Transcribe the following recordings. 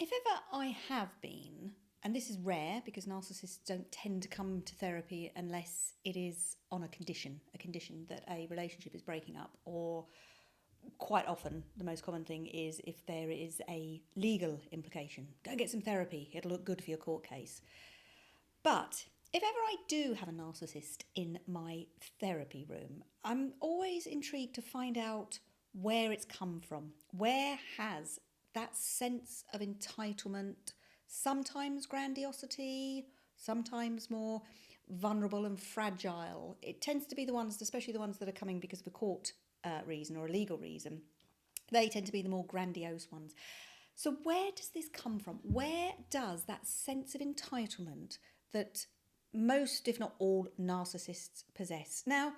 If ever I have been, and this is rare because narcissists don't tend to come to therapy unless it is on a condition that a relationship is breaking up, or quite often the most common thing is if there is a legal implication. Go and get some therapy, it'll look good for your court case. But if ever I do have a narcissist in my therapy room, I'm always intrigued to find out where it's come from. Where has that sense of entitlement, sometimes grandiosity, sometimes more vulnerable and fragile? It tends to be the ones, especially the ones that are coming because of a court reason or a legal reason. They tend to be the more grandiose ones. So where does this come from? Where does that sense of entitlement that most, if not all, narcissists possess? Now,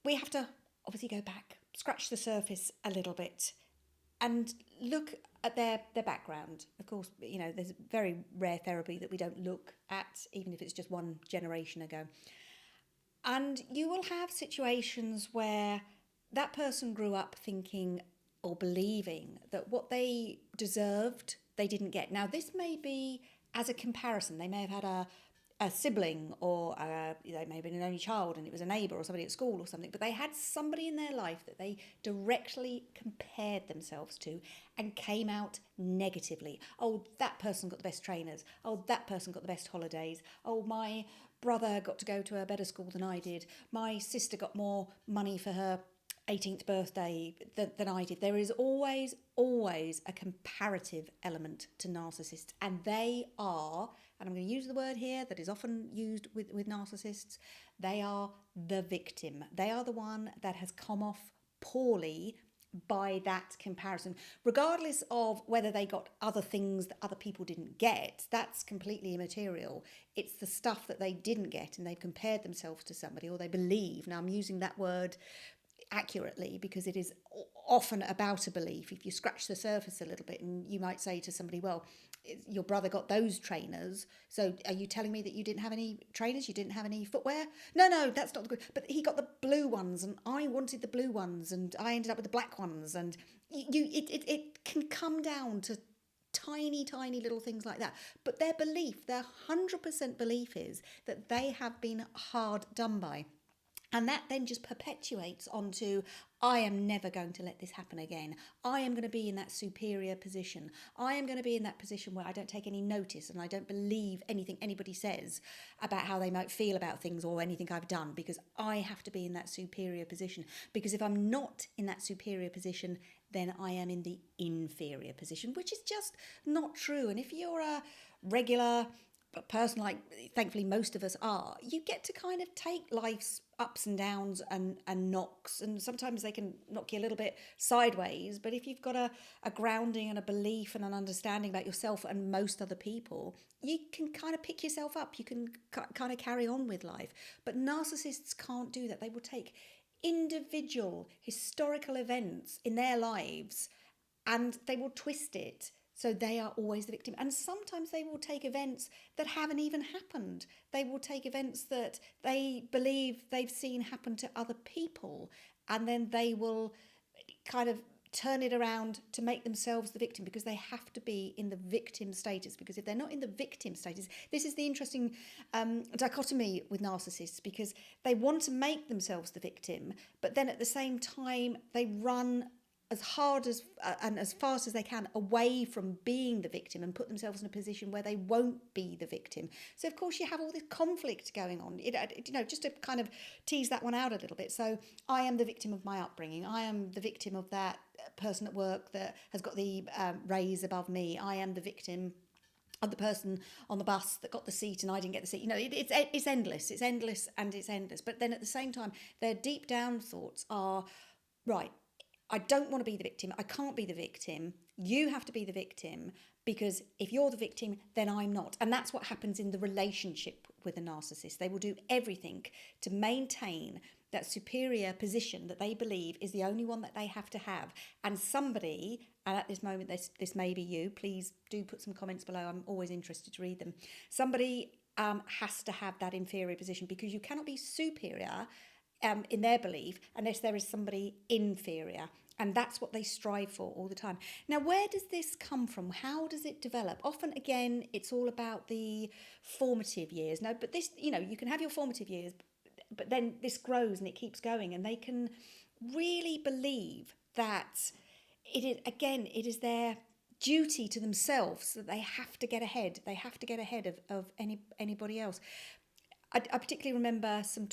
we have to obviously go back, scratch the surface a little bit and look at their background. Of course, there's very rare therapy that we don't look at, even if it's just one generation ago. And you will have situations where that person grew up thinking or believing that what they deserved, they didn't get. Now, this may be as a comparison. They may have had a sibling, or they may have been an only child and it was a neighbour or somebody at school or something, but they had somebody in their life that they directly compared themselves to and came out negatively. Oh, that person got the best trainers. Oh, that person got the best holidays. Oh, my brother got to go to a better school than I did. My sister got more money for her 18th birthday than I did. There is always a comparative element to narcissists, and they are, and I'm going to use the word here that is often used with narcissists, they are the victim. They are the one that has come off poorly by that comparison, regardless of whether they got other things that other people didn't get. That's completely immaterial. It's the stuff that they didn't get and they've compared themselves to somebody, or they believe. Now, I'm using that word accurately because it is often about a belief. If you scratch the surface a little bit, and you might say to somebody, well, your brother got those trainers, so are you telling me that you didn't have any trainers, you didn't have any footwear? No, that's not the good, but he got the blue ones and I wanted the blue ones and I ended up with the black ones. And it can come down to tiny little things like that. But their belief, their 100% belief is that they have been hard done by. And that then just perpetuates onto, I am never going to let this happen again. I am going to be in that superior position. I am going to be in that position where I don't take any notice and I don't believe anything anybody says about how they might feel about things or anything I've done, because I have to be in that superior position. Because if I'm not in that superior position, then I am in the inferior position, which is just not true. And if you're a regular person, like thankfully most of us are, you get to kind of take life's ups and downs and knocks, and sometimes they can knock you a little bit sideways, but if you've got a grounding and a belief and an understanding about yourself and most other people, you can kind of pick yourself up, you can kind of carry on with life. But narcissists can't do that. They will take individual historical events in their lives and they will twist it so they are always the victim. And sometimes they will take events that haven't even happened. They will take events that they believe they've seen happen to other people, and then they will kind of turn it around to make themselves the victim, because they have to be in the victim status. Because if they're not in the victim status, this is the interesting dichotomy with narcissists, because they want to make themselves the victim, but then at the same time they run as hard as and as fast as they can away from being the victim and put themselves in a position where they won't be the victim. So of course you have all this conflict going on, just to kind of tease that one out a little bit. So I am the victim of my upbringing. I am the victim of that person at work that has got the raise above me. I am the victim of the person on the bus that got the seat and I didn't get the seat. It's endless. But then at the same time, their deep down thoughts are, right, I don't want to be the victim. I can't be the victim. You have to be the victim, because if you're the victim, then I'm not. And that's what happens in the relationship with a narcissist. They will do everything to maintain that superior position that they believe is the only one that they have to have. And somebody, and at this moment, this may be you, please do put some comments below. I'm always interested to read them. Somebody has to have that inferior position, because you cannot be superior in their belief unless there is somebody inferior. And that's what they strive for all the time. Now, where does this come from? How does it develop? Often, again, it's all about the formative years. No, but this, you can have your formative years, but then this grows and it keeps going, and they can really believe that it is their duty to themselves that they have to get ahead. They have to get ahead of anybody else. I particularly remember some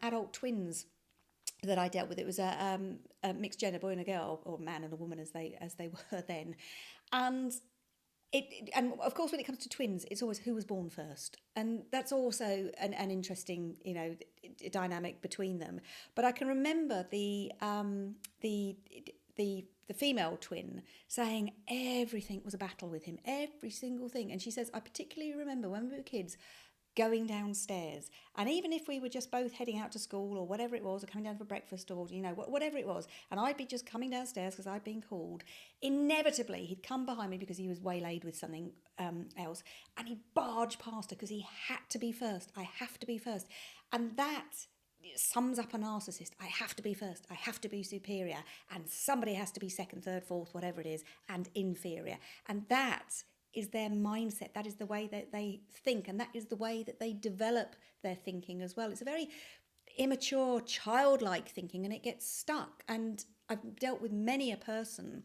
adult twins that I dealt with. It was a mixed gender, boy and a girl, or man and a woman as they were then, and and of course when it comes to twins, it's always who was born first, and that's also an interesting dynamic between them. But I can remember the female twin saying everything was a battle with him, every single thing, and she says, I particularly remember when we were kids going downstairs, and even if we were just both heading out to school or whatever it was, or coming down for breakfast, or whatever it was, and I'd be just coming downstairs because I'd been called, inevitably he'd come behind me because he was waylaid with something else, and he'd barge past her because he had to be first. I have to be first. And that sums up a narcissist. I have to be first, I have to be superior, and somebody has to be second, third, fourth, whatever it is, and inferior. And that is their mindset. That is the way that they think, and that is the way that they develop their thinking as well. It's a very immature, childlike thinking, and it gets stuck. And I've dealt with many a person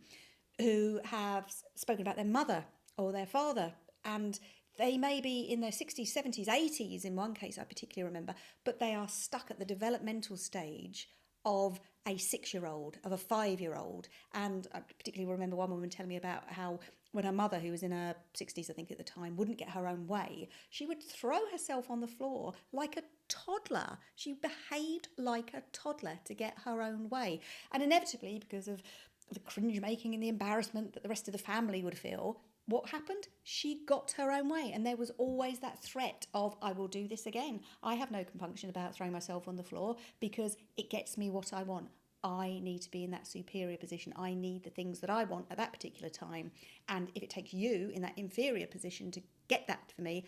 who have spoken about their mother or their father, and they may be in their 60s, 70s, 80s in one case I particularly remember, but they are stuck at the developmental stage of a 6-year-old, of a 5-year-old. And I particularly remember one woman telling me about how when her mother, who was in her 60s, I think at the time, wouldn't get her own way, she would throw herself on the floor like a toddler. She behaved like a toddler to get her own way. And inevitably, because of the cringe making and the embarrassment that the rest of the family would feel, what happened? She got her own way, and there was always that threat of, I will do this again. I have no compunction about throwing myself on the floor because it gets me what I want. I need to be in that superior position. I need the things that I want at that particular time. And if it takes you in that inferior position to get that for me,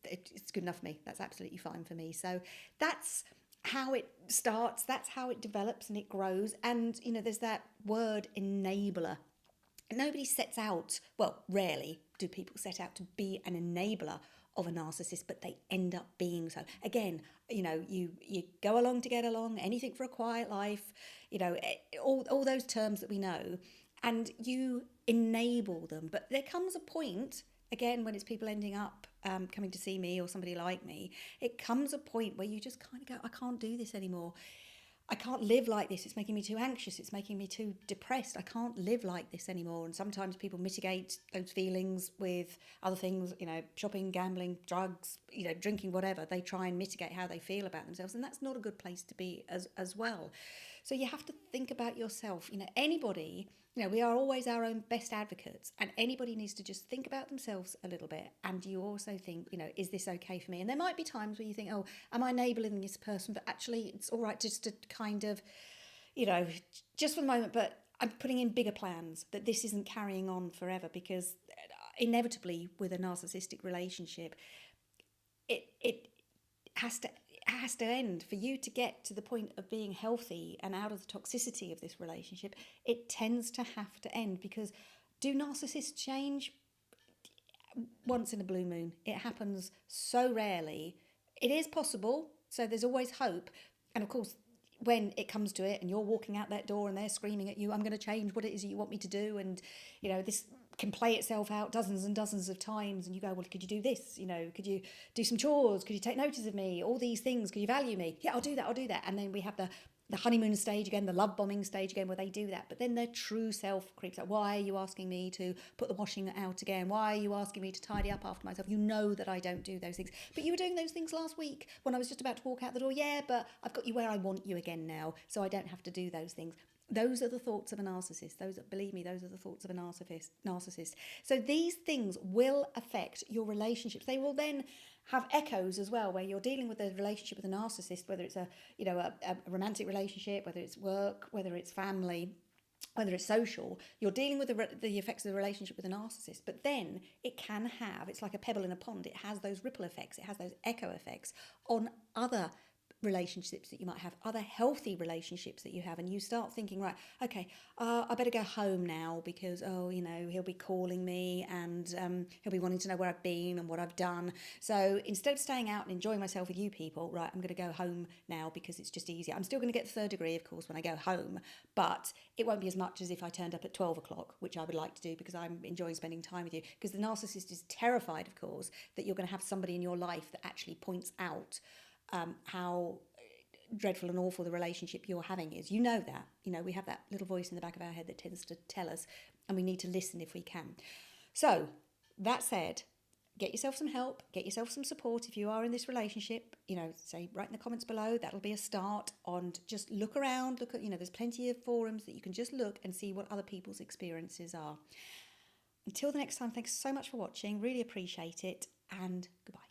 it's good enough for me. That's absolutely fine for me. So that's how it starts. That's how it develops and it grows. And, there's that word enabler. Nobody sets out, well, rarely do people set out to be an enabler of a narcissist, but they end up being so. Again, you go along to get along, anything for a quiet life, all those terms that we know, and you enable them. But there comes a point, again, when it's people ending up coming to see me or somebody like me, it comes a point where you just kind of go, I can't do this anymore. I can't live like this. It's making me too anxious. It's making me too depressed. I can't live like this anymore. And sometimes people mitigate those feelings with other things, shopping, gambling, drugs, drinking, whatever. They try and mitigate how they feel about themselves. And that's not a good place to be as well. So you have to think about yourself. Anybody, we are always our own best advocates, and anybody needs to just think about themselves a little bit. And you also think, is this okay for me? And there might be times where you think, oh, am I enabling this person? But actually it's all right just to kind of, just for the moment, but I'm putting in bigger plans that this isn't carrying on forever, because inevitably with a narcissistic relationship, it has to end. For you to get to the point of being healthy and out of the toxicity of this relationship, it tends to have to end. Because do narcissists change? Once in a blue moon. It happens so rarely. It is possible, so there's always hope. And of course, when it comes to it and you're walking out that door and they're screaming at you, I'm going to change what it is you want me to do, and this can play itself out dozens and dozens of times, and you go, well, could you do this? Could you do some chores? Could you take notice of me? All these things. Could you value me? Yeah, I'll do that. And then we have the honeymoon stage again, the love bombing stage again, where they do that. But then their true self creeps out. Why are you asking me to put the washing out again? Why are you asking me to tidy up after myself? You know that I don't do those things. But you were doing those things last week when I was just about to walk out the door. Yeah, but I've got you where I want you again now, so I don't have to do those things. Those are the thoughts of a narcissist. Believe me, those are the thoughts of a narcissist. So these things will affect your relationships. They will then have echoes as well, where you're dealing with a relationship with a narcissist, whether it's a romantic relationship, whether it's work, whether it's family, whether it's social. You're dealing with the effects of the relationship with a narcissist, but then it can have, it's like a pebble in a pond. It has those ripple effects. It has those echo effects on other relationships that you might have, other healthy relationships that you have, and you start thinking, right, okay, I better go home now because, he'll be calling me and he'll be wanting to know where I've been and what I've done. So instead of staying out and enjoying myself with you people, right, I'm going to go home now because it's just easier. I'm still going to get the third degree, of course, when I go home, but it won't be as much as if I turned up at 12 o'clock, which I would like to do because I'm enjoying spending time with you. Because the narcissist is terrified, of course, that you're going to have somebody in your life that actually points out how dreadful and awful the relationship you're having is. You know that. We have that little voice in the back of our head that tends to tell us, and we need to listen if we can. So, that said, get yourself some help, get yourself some support if you are in this relationship. Say, write in the comments below. That'll be a start. And just look around. Look at, there's plenty of forums that you can just look and see what other people's experiences are. Until the next time, thanks so much for watching. Really appreciate it, and goodbye.